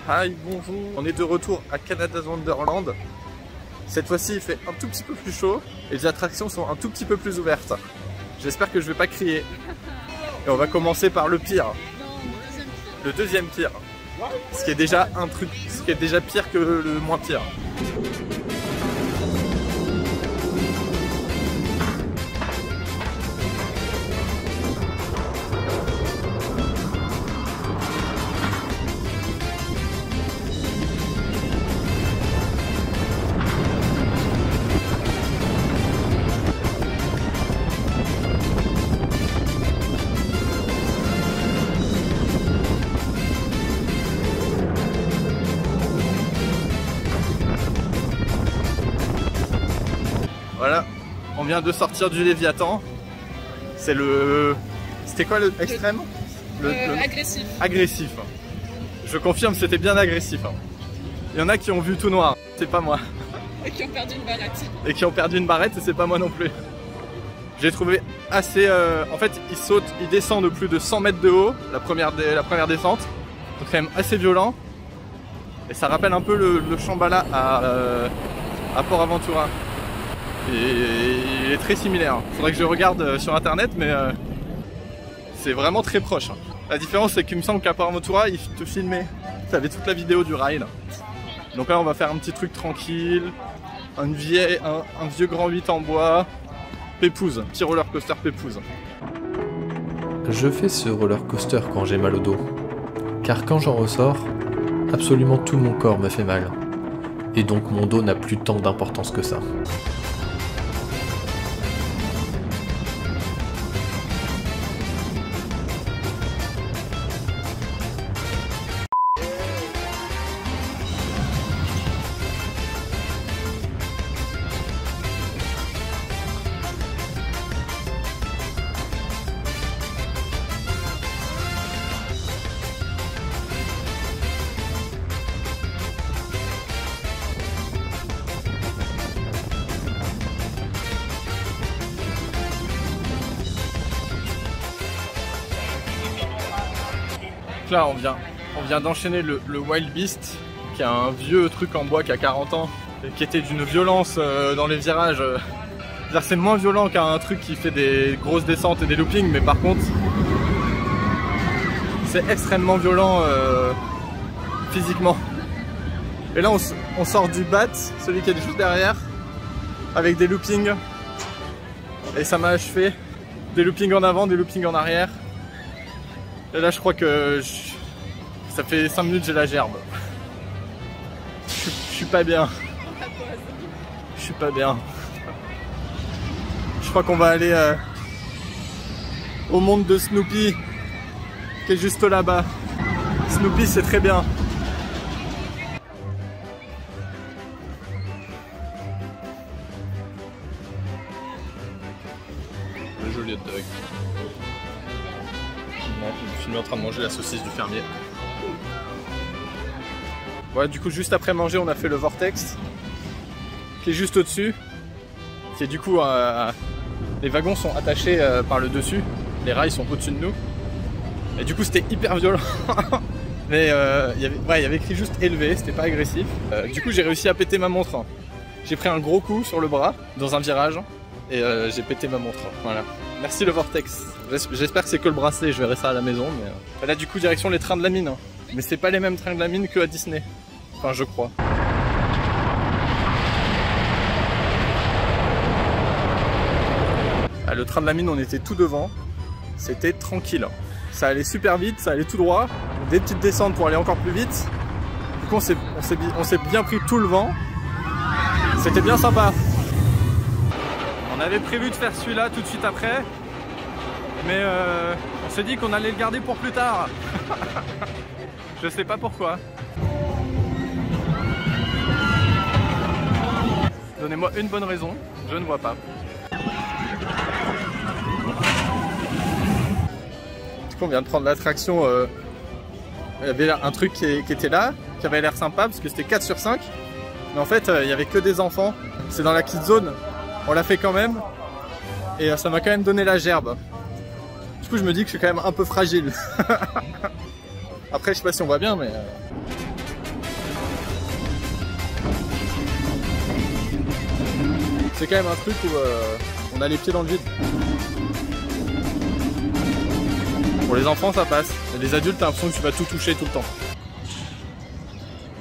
Hi, bonjour. On est de retour à Canada's Wonderland. Cette fois-ci, il fait un tout petit peu plus chaud et les attractions sont un tout petit peu plus ouvertes. J'espère que je vais pas crier. Et on va commencer par le pire. Le deuxième pire. Ce qui est déjà un truc, ce qui est déjà pire que le moins pire. Voilà, on vient de sortir du Léviathan. C'est le... C'était quoi le extrême? Agressif. Agressif. Je confirme, c'était bien agressif. Il y en a qui ont vu tout noir, c'est pas moi. Et qui ont perdu une barrette. Et qui ont perdu une barrette, et c'est pas moi non plus. J'ai trouvé assez... En fait, il descend de plus de 100 mètres de haut, la première descente. Donc quand même assez violent. Et ça rappelle un peu le Shambhala à Port Aventura. Et il est très similaire. Faudrait que je regarde sur internet, mais c'est vraiment très proche. La différence, c'est qu'il me semble qu'à Port Aventura, ils te filmaient. Tu avais toute la vidéo du ride. Donc là, on va faire un petit truc tranquille. Un vieux grand 8 en bois. Pépouze, petit roller coaster pépouze. Je fais ce roller coaster quand j'ai mal au dos. Car quand j'en ressors, absolument tout mon corps me fait mal. Et donc mon dos n'a plus tant d'importance que ça. Là, on vient d'enchaîner le Wild Beast, qui est un vieux truc en bois qui a 40 ans, et qui était d'une violence dans les virages. C'est moins violent qu'un truc qui fait des grosses descentes et des loopings, mais par contre, c'est extrêmement violent physiquement. Et là, on sort du bat, celui qui est juste derrière, avec des loopings, et ça m'a achevé. Des loopings en avant, des loopings en arrière. Et là, je crois que ça fait 5 minutes que j'ai la gerbe. Je suis pas bien. Je suis pas bien. Je crois qu'on va aller au monde de Snoopy, qui est juste là-bas. Snoopy, c'est très bien. Le joli hot dog. Je suis en train de manger la saucisse du fermier. Voilà, du coup, juste après manger, on a fait le vortex, qui est juste au-dessus. Qui est du coup, les wagons sont attachés par le dessus, les rails sont au-dessus de nous. Et du coup, c'était hyper violent. Mais il y avait écrit juste élevé, c'était pas agressif. Du coup, j'ai réussi à péter ma montre. J'ai pris un gros coup sur le bras dans un virage et j'ai pété ma montre. Voilà. Merci le vortex. J'espère que c'est que le bracelet, je verrai ça à la maison. Mais là, du coup, direction les trains de la mine. Mais c'est pas les mêmes trains de la mine qu'à Disney. Enfin, je crois. Ah, le train de la mine, on était tout devant. C'était tranquille. Ça allait super vite, ça allait tout droit. Des petites descentes pour aller encore plus vite. Du coup, on s'est bien pris tout le vent. C'était bien sympa. On avait prévu de faire celui-là tout de suite après. Mais on s'est dit qu'on allait le garder pour plus tard. Je sais pas pourquoi. Donnez-moi une bonne raison, je ne vois pas. Du coup, on vient de prendre l'attraction. Il y avait un truc qui était là, qui avait l'air sympa parce que c'était 4 sur 5. Mais en fait, il n'y avait que des enfants. C'est dans la kids zone. On l'a fait quand même. Et ça m'a quand même donné la gerbe. Du coup, je me dis que je suis quand même un peu fragile. Après, je sais pas si on voit bien, mais... c'est quand même un truc où on a les pieds dans le vide. Pour les enfants ça passe, et les adultes t'as l'impression que tu vas tout toucher tout le temps.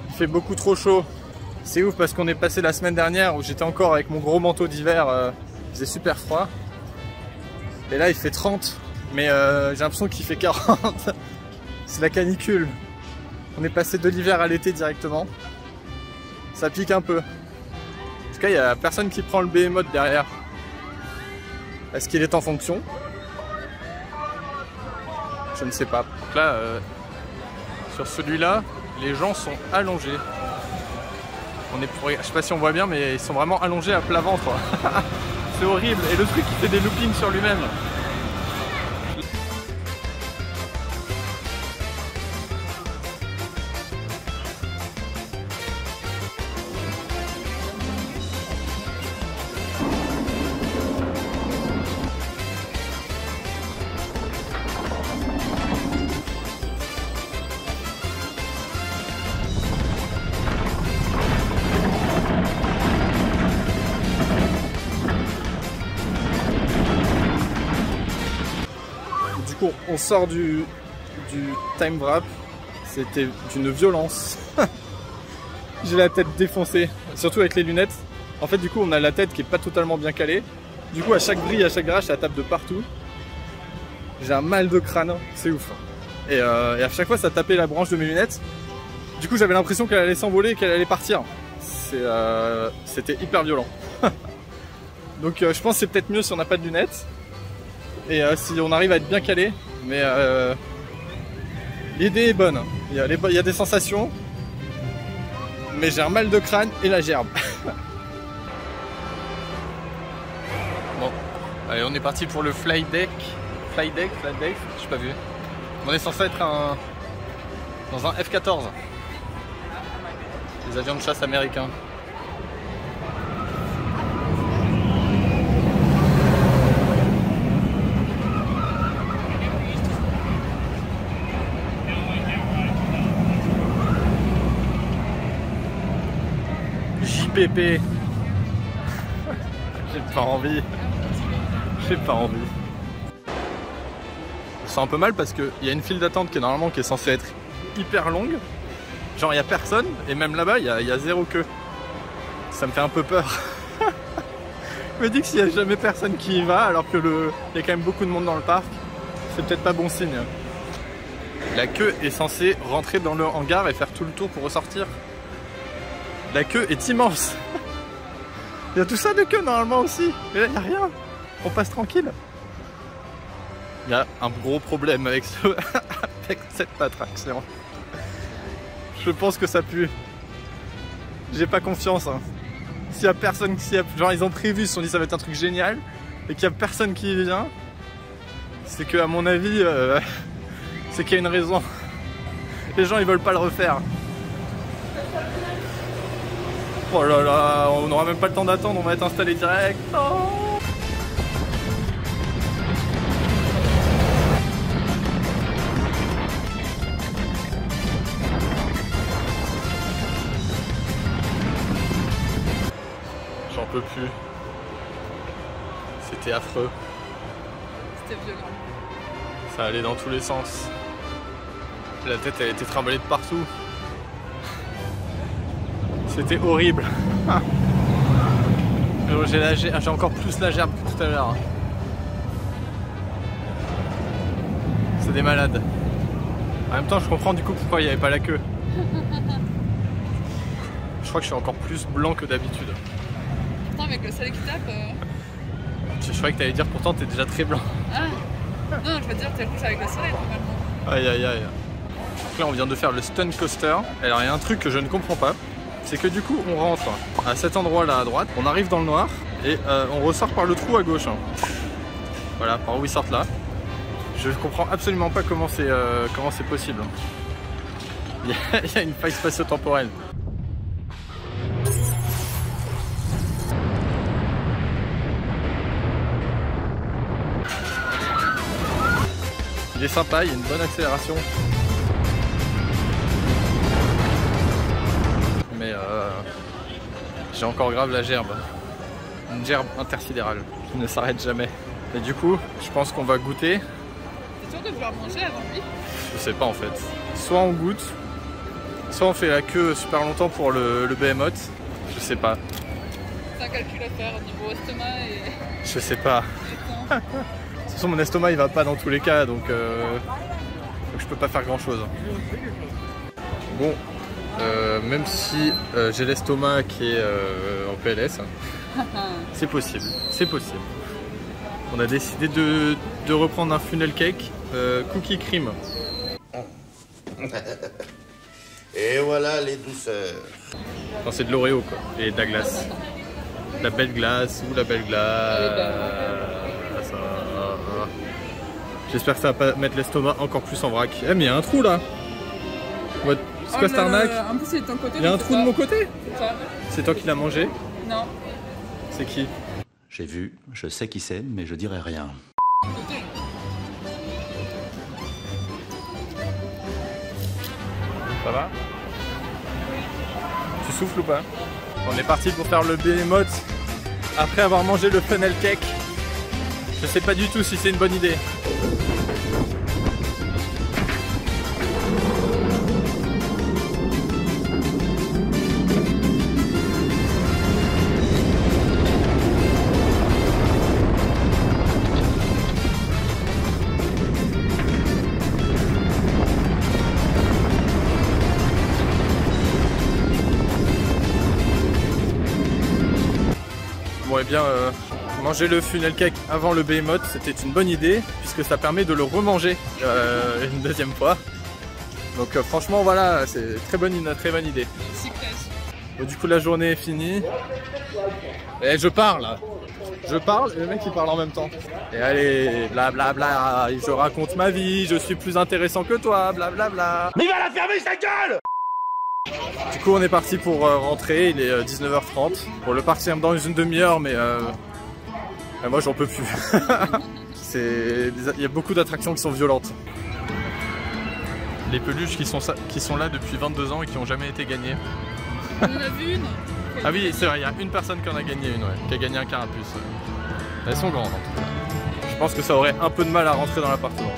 Il fait beaucoup trop chaud. C'est ouf parce qu'on est passé la semaine dernière où j'étais encore avec mon gros manteau d'hiver, il faisait super froid. Et là il fait 30, mais j'ai l'impression qu'il fait 40. C'est la canicule. On est passé de l'hiver à l'été directement. Ça pique un peu. En tout cas il n'y a personne qui prend le Behemoth derrière. Est-ce qu'il est en fonction? Je ne sais pas. Donc là, sur celui-là, les gens sont allongés. Je sais pas si on voit bien, mais ils sont vraiment allongés à plat ventre. C'est horrible. Et le truc, il fait des loopings sur lui-même. On sort du time wrap, c'était d'une violence. J'ai la tête défoncée, surtout avec les lunettes. En fait du coup on a la tête qui est pas totalement bien calée. Du coup à chaque vrille, à chaque virage, ça tape de partout. J'ai un mal de crâne, c'est ouf. Et à chaque fois ça tapait la branche de mes lunettes. Du coup j'avais l'impression qu'elle allait s'envoler et qu'elle allait partir. C'était hyper violent. Donc je pense que c'est peut-être mieux si on n'a pas de lunettes. Et si on arrive à être bien calé, mais l'idée est bonne. Il y a des sensations, mais j'ai un mal de crâne et la gerbe. Bon, allez, on est parti pour le fly deck, je sais pas vu. On est censé être dans un F-14, les avions de chasse américains. JPP. J'ai pas envie. J'ai pas envie. Je sens un peu mal parce qu'il y a une file d'attente qui est censée être hyper longue. Genre il y a personne et même là-bas il y a zéro queue. Ça me fait un peu peur. Je me dis que s'il n'y a jamais personne qui y va alors que il y a quand même beaucoup de monde dans le parc, c'est peut-être pas bon signe. La queue est censée rentrer dans le hangar et faire tout le tour pour ressortir. La queue est immense. Il y a tout ça de queue normalement aussi. Mais là il n'y a rien. On passe tranquille. Il y a un gros problème avec cette attraction. Je pense que ça pue. J'ai pas confiance. Hein. S'il y a personne genre ils ont prévu, ils se sont dit ça va être un truc génial et qu'il y a personne qui y vient, c'est que à mon avis c'est qu'il y a une raison. Les gens ils veulent pas le refaire. Oh là là, on n'aura même pas le temps d'attendre, on va être installé direct. Oh, j'en peux plus. C'était affreux. C'était violent. Ça allait dans tous les sens. La tête elle était trimballée de partout. C'était horrible. J'ai encore plus la gerbe que tout à l'heure. C'est des malades. En même temps, je comprends du coup pourquoi il n'y avait pas la queue. Je crois que je suis encore plus blanc que d'habitude. Pourtant, avec le soleil qui tape. Je croyais que tu allais dire pourtant t'es déjà très blanc. Ah non, je veux dire, t'es rouge avec le soleil normalement. Aïe aïe aïe. Donc là, on vient de faire le Stun Coaster. Alors, il y a un truc que je ne comprends pas. C'est que du coup on rentre à cet endroit là à droite, on arrive dans le noir et on ressort par le trou à gauche. Voilà, par où ils sortent là. Je comprends absolument pas comment c'est possible. Il y a une faille spatio-temporelle. Il est sympa, il y a une bonne accélération. Mais j'ai encore grave la gerbe. Une gerbe intersidérale qui ne s'arrête jamais. Et du coup, je pense qu'on va goûter. T'es sûr de vouloir manger avant lui? Je sais pas en fait. Soit on goûte, soit on fait la queue super longtemps pour le behemoth. Je sais pas. C'est un calcul à faire au niveau estomac et Je sais pas. le temps. De toute façon, mon estomac il va pas dans tous les cas donc je peux pas faire grand chose. Bon, même si j'ai l'estomac qui est en PLS, c'est possible, c'est possible. On a décidé de reprendre un funnel cake cookie cream. Et voilà les douceurs. Non, c'est de l'Oreo quoi, et de la glace. La belle glace ou la belle glace. J'espère que ça va pas mettre l'estomac encore plus en vrac. Eh mais il y a un trou là. C'est quoi cette arnaque? En plus, c'est de ton côté. Il y a un trou de mon côté? C'est ça. C'est toi qui l'as mangé? Non. C'est qui? J'ai vu, je sais qui c'est, mais je dirai rien. Ça va? Tu souffles ou pas? On est parti pour faire le behemoth après avoir mangé le funnel cake. Je sais pas du tout si c'est une bonne idée. Bon et bien manger le funnel cake avant le behemoth c'était une bonne idée puisque ça permet de le remanger une deuxième fois. Donc franchement voilà, c'est une très bonne idée. Bon, du coup la journée est finie. Et je parle et le mec il parle en même temps. Et allez, blablabla, je raconte ma vie, je suis plus intéressant que toi, blablabla. Mais il va la fermer sa gueule! Du coup on est parti pour rentrer, il est 19h30. Pour le partir dans une demi-heure mais moi j'en peux plus. Il y a beaucoup d'attractions qui sont violentes. Les peluches qui sont là depuis 22 ans et qui n'ont jamais été gagnées. On en a vu une. Ah oui c'est vrai, il y a une personne qui en a gagné une, ouais, qui a gagné un carapuce. Elles sont grandes en tout cas. Je pense que ça aurait un peu de mal à rentrer dans l'appartement.